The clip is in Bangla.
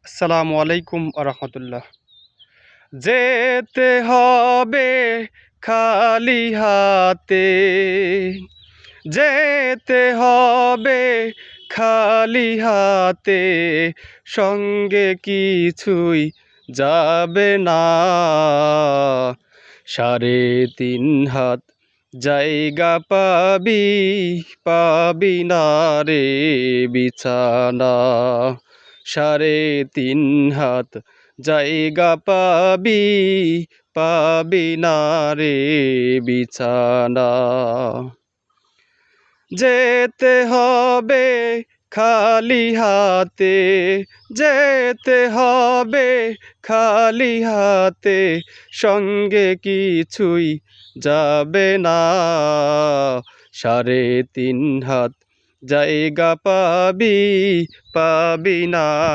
আসসালামু আলাইকুম আরহামতুল্লাহ। যেতে হবে খালি হাতে, যেতে হবে খালি হাতে, সঙ্গে কিছুই যাবে না। 3.5 হাত জায়গা পাবি, পাবি না রে বিছানা। 3.5 হাত জায়গা পাবি, পাবি না রে বিছানা। যেতে হবে খালি হাতে, যেতে হবে খালি হাতে, সঙ্গে কিছুই যাবে না। 3.5 হাত জায়গা পাবি, পাবি না